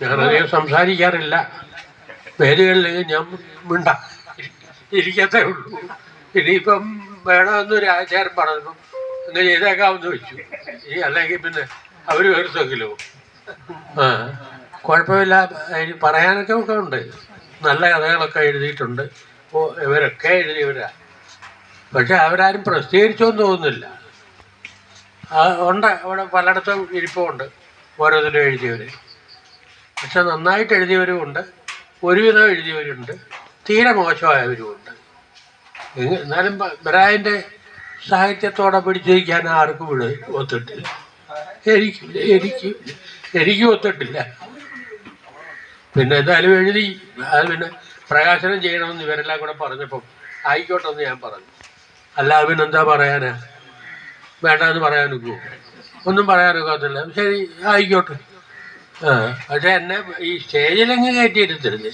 ഞാനധികം സംസാരിക്കാറില്ല. വേദികളിൽ ഞാൻ മിണ്ട ഇരിക്കത്തേ ഉള്ളൂ. ഇനിയിപ്പം വേണമെന്നൊരു ആചാരം പറഞ്ഞു അങ്ങ് ചെയ്തേക്കാമെന്ന് വെച്ചു. അല്ലെങ്കിൽ പിന്നെ അവർ വേർത്തെങ്കിലോ കുഴപ്പമില്ല. പറയാനൊക്കെ ഒക്കെ ഉണ്ട്. നല്ല കഥകളൊക്കെ എഴുതിയിട്ടുണ്ട്. ഇവരൊക്കെ എഴുതിയവരാ. പക്ഷെ അവരാരും പ്രസിദ്ധീകരിച്ചോന്ന് തോന്നുന്നില്ല. ഉണ്ട്, അവിടെ പലയിടത്തും ഇരിപ്പുണ്ട് ഓരോന്നിനും എഴുതിയവർ. പക്ഷെ നന്നായിട്ട് എഴുതിയവരും ഉണ്ട്, ഒരുവിധം എഴുതിയവരുണ്ട്, തീരെ മോശമായവരുമുണ്ട്. എന്നാലും ബരായിൻ്റെ സാഹിത്യത്തോടെ പിടിച്ചിരിക്കാൻ ആർക്കും ഇവിടെ ഒത്തിട്ടില്ല. എനിക്ക് ഒത്തിട്ടില്ല. പിന്നെ എന്തായാലും എഴുതി. അത് പിന്നെ പ്രകാശനം ചെയ്യണമെന്ന് ഇവരെല്ലാം കൂടെ പറഞ്ഞപ്പം ആയിക്കോട്ടെന്ന് ഞാൻ പറഞ്ഞു. അല്ലാതെ പിന്നെ എന്താ പറയാനാ? വേണ്ടെന്ന് പറയാനൊക്കെ ഒന്നും പറയാനൊക്കത്തില്ല. ശരി, ആയിക്കോട്ടെ. പക്ഷെ എന്നെ ഈ സ്റ്റേജിലങ്ങ് കയറ്റിയിരുത്തരുത്.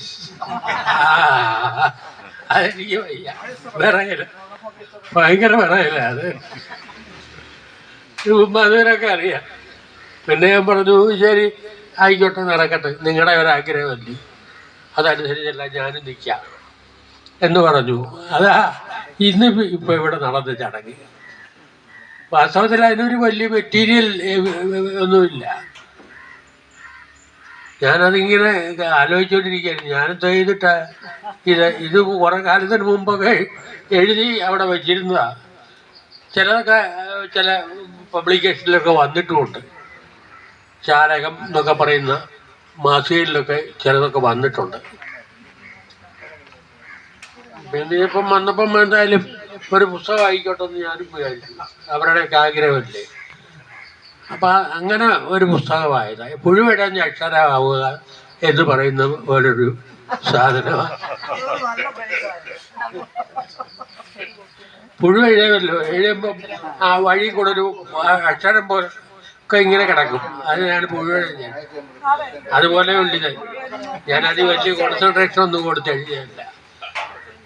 അതെനിക്ക് വയ്യ. വിറയില്ല, ഭയങ്കര വിറയില്ല. അത് മധുരൊക്കെ അറിയാം. പിന്നെ ഞാൻ പറഞ്ഞു, ശരി ആയിക്കോട്ടെ, നടക്കട്ടെ, നിങ്ങളുടെ ഒരാഗ്രഹമല്ലേ, അതനുസരിച്ചല്ല ഞാനും നിൽക്കാം എന്ന് പറഞ്ഞു. അതാ ഇന്ന് ഇപ്പോൾ ഇവിടെ നടന്ന ചടങ്ങ്. വാസ്തവത്തിൽ അതിനൊരു വലിയ മെറ്റീരിയൽ ഒന്നുമില്ല. ഞാനതിങ്ങനെ ആലോചിച്ചുകൊണ്ടിരിക്കുകയായിരുന്നു. ഞാനെന്താ ചെയ്തിട്ടാ ഇത് കുറേ കാലത്തിന് മുമ്പൊക്കെ എഴുതി അവിടെ വെച്ചിരുന്നതാണ്. ചിലതൊക്കെ ചില പബ്ലിക്കേഷനിലൊക്കെ വന്നിട്ടുമുണ്ട്. ചാലകം എന്നൊക്കെ പറയുന്ന മാസികയിലൊക്കെ ചിലതൊക്കെ വന്നിട്ടുണ്ട്. പിന്നെ ഇപ്പം വന്നപ്പം എന്തായാലും ഒരു പുസ്തകം ആയിക്കോട്ടെ എന്ന് ഞാനും വിചാരിച്ചു. അവരുടെയൊക്കെ ആഗ്രഹമല്ലേ. അപ്പം അങ്ങനെ ഒരു പുസ്തകമായത്. പുഴുവിടഞ്ഞ അക്ഷരമാവുക എന്ന് പറയുന്ന പോലൊരു സാധനമാണ്. പുഴു എഴുതുമല്ലോ, എഴുതുമ്പം ആ വഴി കൂടെ ഒരു അക്ഷരം പോലെ ഒക്കെ ഇങ്ങനെ കിടക്കും. അതിനാണ് പുഴുവിഴഞ്ഞ. അതുപോലെ ഉള്ളിത്. ഞാനത് വലിയ കോൺസെൻട്രേഷൻ ഒന്നും കൊടുത്ത് എഴുതിയല്ല.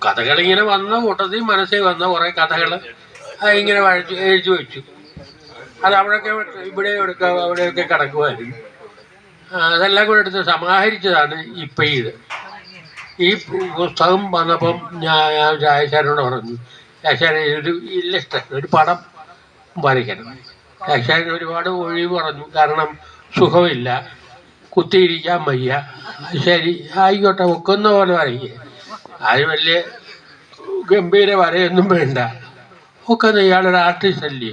കഥകളിങ്ങനെ വന്ന കൂട്ടത്തിൽ മനസ്സിൽ വന്ന കുറേ കഥകൾ ഇങ്ങനെ എഴുതി വെച്ചു. അത് അവിടെയൊക്കെ ഇവിടെ എടുക്കുക, അവിടെയൊക്കെ കിടക്കുമായിരുന്നു. അതെല്ലാം കൂടെ എടുത്ത് സമാഹരിച്ചതാണ് ഇപ്പം ഇത്. ഈ പുസ്തകം വന്നപ്പം ഞാൻ രാജശേഖരനോട് പറഞ്ഞു, രാജശേഖരൻ ഒരു ഇല്ലസ്ട്രേഷൻ, ഒരു പടം വരയ്ക്കണം. രാജശേഖരൻ ഒരുപാട് ഒഴിവ് പറഞ്ഞു. കാരണം സുഖമില്ല, കുത്തിയിരിക്കാൻ വയ്യ. ശരി ആയിക്കോട്ടെ, ഒക്കുന്ന പോലെ വരയ്ക്കുക. അത് വലിയ ഗംഭീര വരയൊന്നും വേണ്ട, ഒക്കെ ഇയാളൊരു ആർട്ടിസ്റ്റ് അല്ലേ,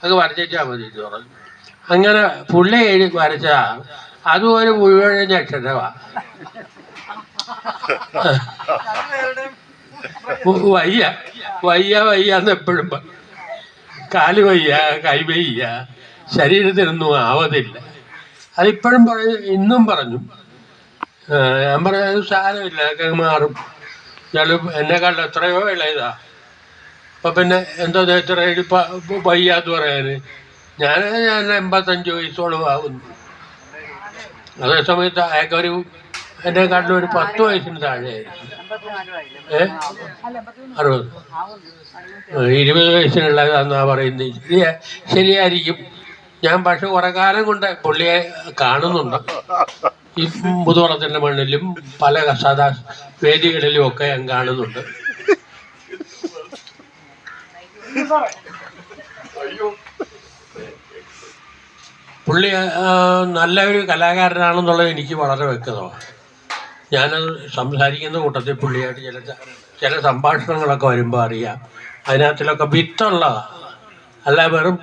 അത് വരച്ചാൽ മതി എന്ന് പറഞ്ഞു. അങ്ങനെ പുള്ളി വരച്ചതാ. അതും ഒരു മുഴുവൻ അക്ഷരമാണ്. വയ്യ വയ്യ വയ്യാന്ന് എപ്പോഴും പറയും. കാല് വയ്യ, കൈ വയ്യ, ശരീരത്തിനൊന്നും ആവതില്ല. അതിപ്പോഴും പറയും, ഇന്നും പറഞ്ഞു. ഞാൻ പറയാം സാരമില്ല, ഒക്കെ മാറും. ഞാനും എന്നെക്കാളും എത്രയോ ഇളയതാ. അപ്പം പിന്നെ എന്തോ എത്ര വയ്യാന്ന് പറയാൻ. ഞാൻ 85 വയസ്സോളം ആകുന്നു. അതേസമയത്ത് അയാൾക്കൊരു എന്നെക്കാട്ടിലും ഒരു 10 വയസ്സിന് താഴെയായിരുന്നു. 60, 20 വയസ്സിനുള്ളതാന്നാ പറയുന്നത്. ശരിയായിരിക്കും. ഞാൻ പക്ഷെ കുറെ കാലം കൊണ്ട് പുള്ളിയെ കാണുന്നുണ്ട്. ഈ മുതുകുളത്തിൻ്റെ മണ്ണിലും പല സദാ വേദികളിലും ഒക്കെ ഞാൻ കാണുന്നുണ്ട്. പുള്ളി നല്ലൊരു കലാകാരനാണെന്നുള്ളത് എനിക്ക് വളരെ വ്യക്തമാണ്. ഞാനത് സംസാരിക്കുന്ന കൂട്ടത്തിൽ പുള്ളിയായിട്ട് ചില സംഭാഷണങ്ങളൊക്കെ വരുമ്പോൾ അറിയാം അതിനകത്തിലൊക്കെ വിത്തുള്ളതാണ്. അല്ല വെറും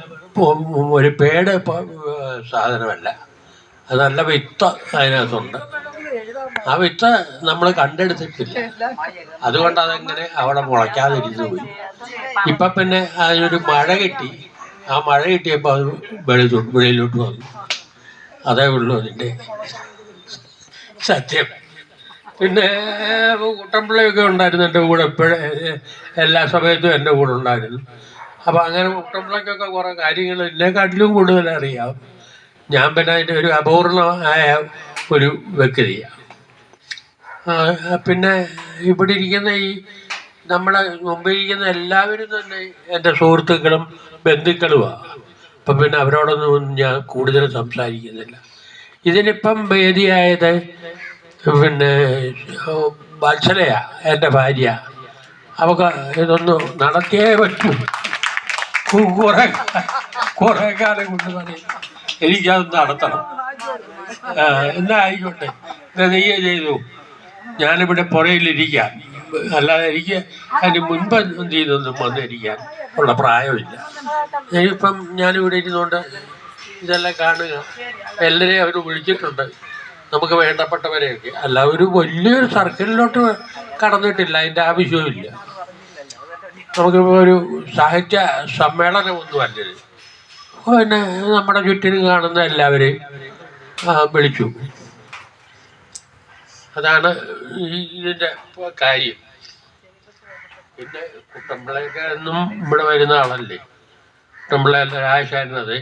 ഒരു പേട് സാധനമല്ല, അത് നല്ല വിത്ത് അതിനകത്തുണ്ട്. ആ വിത്ത് നമ്മൾ കണ്ടെടുത്തിട്ടില്ല, അതുകൊണ്ട് അതെങ്ങനെ അവിടെ മുളയ്ക്കാതിരുന്നു പോയി. ഇപ്പം പിന്നെ അതിനൊരു മഴ കിട്ടി. ആ മഴ കിട്ടിയപ്പോൾ അത് വെളിയിലോട്ട് വന്നു. അതേ ഉള്ളൂ അതിൻ്റെ സത്യം. പിന്നെ കുട്ടൻപിള്ളയൊക്കെ ഉണ്ടായിരുന്നു എൻ്റെ കൂടെ. എല്ലാ സമയത്തും എൻ്റെ കൂടെ ഉണ്ടായിരുന്നു. അപ്പം അങ്ങനെ കുട്ടൻപിള്ളയ്ക്കൊക്കെ കുറേ കാര്യങ്ങൾ എന്നെക്കാട്ടിലും കൂടുതൽ അറിയാം. ഞാൻ പിന്നെ അതിൻ്റെ ഒരു അപൂർണമായ ഒരു വ്യക്തിയാണ്. പിന്നെ ഇവിടെ ഇരിക്കുന്ന ഈ നമ്മളെ മുമ്പിൽ ഇരിക്കുന്ന എല്ലാവരും തന്നെ എൻ്റെ സുഹൃത്തുക്കളും ബന്ധുക്കളുമാണ്. അപ്പം പിന്നെ അവരോടൊന്നും ഞാൻ കൂടുതൽ സംസാരിക്കുന്നില്ല. ഇതിനിപ്പം വേദിയായത് പിന്നെ വത്സലയാ, എൻ്റെ ഭാര്യ. അവൾക്ക് ഇതൊന്ന് നടത്തിയേ പറ്റും. കുറേ കാലം കൊണ്ട് പറയും എനിക്കത് നടത്തണം. എന്നാ ആയിക്കോട്ടെ, എന്നാ നെയ്യ് ചെയ്തു, ഞാനിവിടെ പുറയിലിരിക്കാം. അല്ലാതെ എനിക്ക് അതിന് മുൻപ് എന്ത് ചെയ്തൊന്നും വന്നിരിക്കാൻ ഉള്ള പ്രായമില്ല. ഇപ്പം ഞാനിവിടെ ഇരുന്നുകൊണ്ട് ഇതെല്ലാം കാണുക. എല്ലാവരെയും അവർ വിളിച്ചിട്ടുണ്ട്, നമുക്ക് വേണ്ടപ്പെട്ടവരെയൊക്കെ. അല്ല, ഒരു വലിയൊരു സർക്കിളിലോട്ട് കടന്നിട്ടില്ല, അതിൻ്റെ ആവശ്യവുമില്ല. നമുക്കിപ്പോൾ ഒരു സാഹിത്യ സമ്മേളനമൊന്നുമല്ലത്. പിന്നെ നമ്മുടെ ചുറ്റിനും കാണുന്ന എല്ലാവരെയും വിളിച്ചു. അതാണ് ഇതിൻ്റെ കാര്യം. പിന്നെ കുട്ടമ്പിളയൊക്കെ എന്നും ഇവിടെ വരുന്ന ആളല്ലേ. കുട്ടമ്പിള രാജശേഖരനത്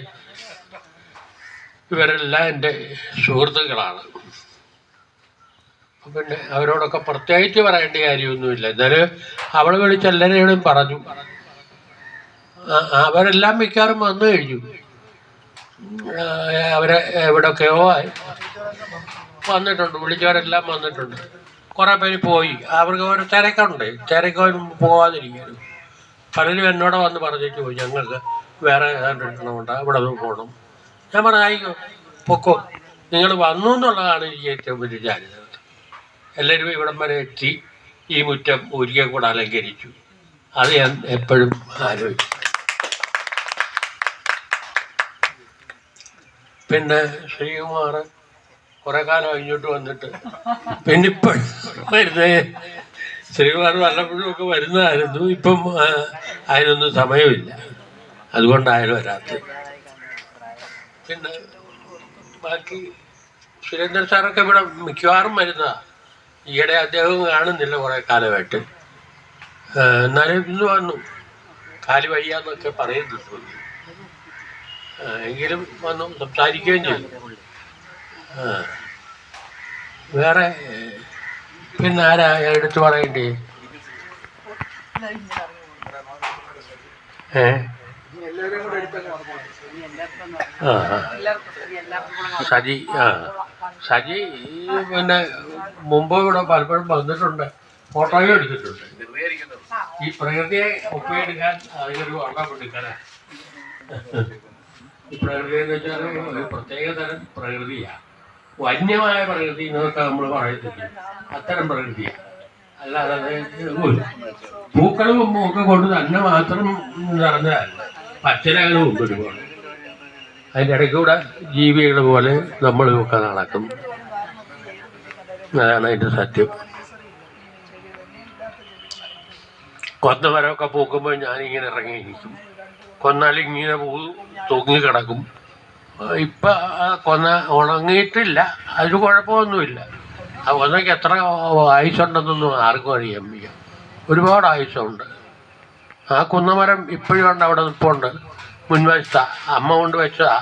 ഇവരെല്ലാം എൻ്റെ സുഹൃത്തുക്കളാണ്. പിന്നെ അവരോടൊക്കെ പ്രത്യേകിച്ച് പറയേണ്ട കാര്യമൊന്നുമില്ല. എന്നാലും അവൾ വിളിച്ച് എല്ലാവരോടും പറഞ്ഞു. അവരെല്ലാം മിക്കവാറും വന്നു കഴിഞ്ഞു. അവരെ എവിടെയൊക്കെയോ വന്നിട്ടുണ്ട്, വിളിച്ചവരെല്ലാം വന്നിട്ടുണ്ട്. കുറേ പേര് പോയി, അവർക്ക് ഒരു തിരക്കൊന്നും പോകാതിരിക്കാനും. പലരും എന്നോട് വന്ന് പറഞ്ഞിട്ട് പോയി, ഞങ്ങൾക്ക് വേറെ ഏതാണ്ട് അവിടെ നിന്ന് പോകണം. ഞാൻ പറഞ്ഞു ആയിക്കോ, പൊക്കോ, നിങ്ങൾ വന്നു എന്നുള്ളതാണ് എനിക്ക് ഏറ്റവും വലിയ ചാരിത. എല്ലാവരും ഇവിടം വരെ എത്തി, ഈ മുറ്റം ഒരിക്കൽ കൂടെ അലങ്കരിച്ചു. അത് ഞാൻ എപ്പോഴും ആലോചിച്ചു. പിന്നെ ശ്രീകുമാർ കുറേ കാലം ഇങ്ങോട്ട് വന്നിട്ട് പിന്നെ ഇപ്പോഴും വരുന്നത്. ശ്രീകുമാർ വല്ലപ്പോഴും ഒക്കെ വരുന്നതായിരുന്നു. ഇപ്പം അതിനൊന്നും സമയമില്ല, അതുകൊണ്ടായാലും വരാത്തത്. പിന്നെ ബാക്കി സുരേന്ദ്രൻ സാറൊക്കെ ഇവിടെ മിക്കവാറും വരുന്നതാണ്. ഈയിടെ അദ്ദേഹവും കാണുന്നില്ല കുറേ കാലമായിട്ട്. എന്നാലും ഇന്ന് വന്നു, കാല് വയ്യാന്നൊക്കെ പറയുന്നുണ്ട്. എങ്കിലും വന്നു സംസാരിക്കുകയും ചെയ്തു. വേറെ പിന്നെ ആരാ എടുത്തു പറയണ്ടേ? സജി സജി പിന്നെ മുമ്പ് ഇവിടെ പലപ്പോഴും വന്നിട്ടുണ്ട്, ഫോട്ടോയും എടുത്തിട്ടുണ്ട്. ഈ പ്രകൃതിയെ ഒപ്പിയെടുക്കാൻ അതിനൊരു വള്ളം എടുക്കാനാ. ഈ പ്രകൃതി എന്ന് വെച്ചാൽ ഒരു പ്രത്യേകതരം പ്രകൃതിയാണ്. വന്യമായ പ്രകൃതി എന്നൊക്കെ നമ്മൾ പറയത്തില്ല, അത്തരം പ്രകൃതിയാണ്. അല്ലാതെ പൂക്കളും ഒക്കെ കൊണ്ട് തന്നെ മാത്രം നിറഞ്ഞതല്ല, പച്ചിലകളും ഉണ്ട് ഒരുപാട്. അതിൻ്റെ ഇടയ്ക്കൂടെ ജീവികൾ പോലെ നമ്മളുമൊക്കെ നടക്കും. അതാണ് അതിൻ്റെ സത്യം. കൊന്ന മരമൊക്കെ പൂക്കുമ്പോൾ ഞാനിങ്ങനെ ഇറങ്ങിയിരിക്കും. കൊന്നാലിങ്ങനെ പൂ തൂങ്ങിക്കിടക്കും. ഇപ്പം കൊന്ന ഉണങ്ങിയിട്ടില്ല, അതിന് കുഴപ്പമൊന്നുമില്ല. ആ കൊന്നയ്ക്ക് എത്ര ആയുസുണ്ടെന്നൊന്നും ആർക്കും അറിയാൻ വയ്യ. ഒരുപാട് ആയുസ്സുണ്ട്. ആ കുന്നമരം ഇപ്പോഴും ഉണ്ട്, അവിടെ നിൽപ്പുണ്ട്, മുൻവശത്താ. അമ്മ കൊണ്ട് വെച്ചതാ.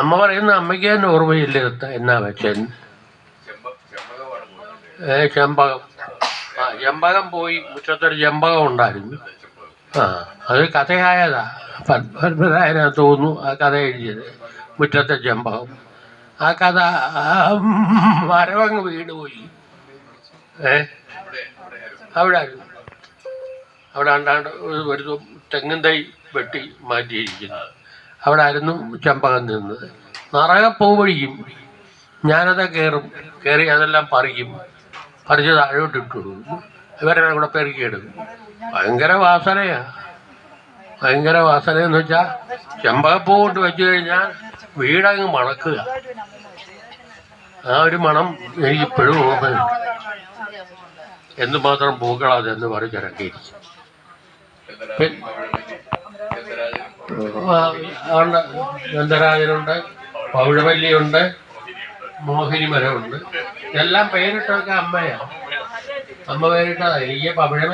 അമ്മ പറയുന്ന അമ്മയ്ക്ക് തന്നെ ഓർമ്മയില്ല എന്നാ വെച്ചെന്ന്. ചെമ്പകം. ചെമ്പകം പോയി, മുറ്റത്തൊരു ചെമ്പകം ഉണ്ടായിരുന്നു. അത് കഥയായതാ, പത്മനാഭനാണെന്ന് തോന്നുന്നു ആ കഥ എഴുതിയത്, മുറ്റത്തെ ചെമ്പകം. ആ കഥ മരവങ്ങ് വീണുപോയി. അവിടെ അണ്ടാണ്ട് ഒരു തെങ്ങിൻ തൈ വെട്ടി മാറ്റിയിരിക്കുന്നു. അവിടെ ആയിരുന്നു ചെമ്പകം നിന്നത്. നിറയെ പൂ പൊഴിക്കും. ഞാനത് കയറി അതെല്ലാം പറിച്ച് താഴോട്ട് ഇട്ടു. ഇവരെല്ലാം കൂടെ പെറുക്കിയെടുക്കും. ഭയങ്കര വാസനയാണ്. ഭയങ്കര വാസനയെന്ന് വെച്ചാൽ ചെമ്പകപ്പൂ കൊണ്ട് വെച്ച് കഴിഞ്ഞാൽ വീടങ്ങ് മണക്കുക. ആ ഒരു മണം എനിക്കിപ്പോഴും ഓർമ്മയുണ്ട്. എന്തുമാത്രം പൂക്കളാതെന്ന് പറിച്ചിറക്കിയിരിക്കും. അതുകൊണ്ട് ഗന്ധരാജനുണ്ട്, പൗഴവല്ലിയുണ്ട്, മോഹിനി മരമുണ്ട്. ഇതെല്ലാം പേരിട്ടൊക്കെ അമ്മയാണ്. അമ്മ പേരിട്ടതാണ്. എനിക്ക് പവിഴ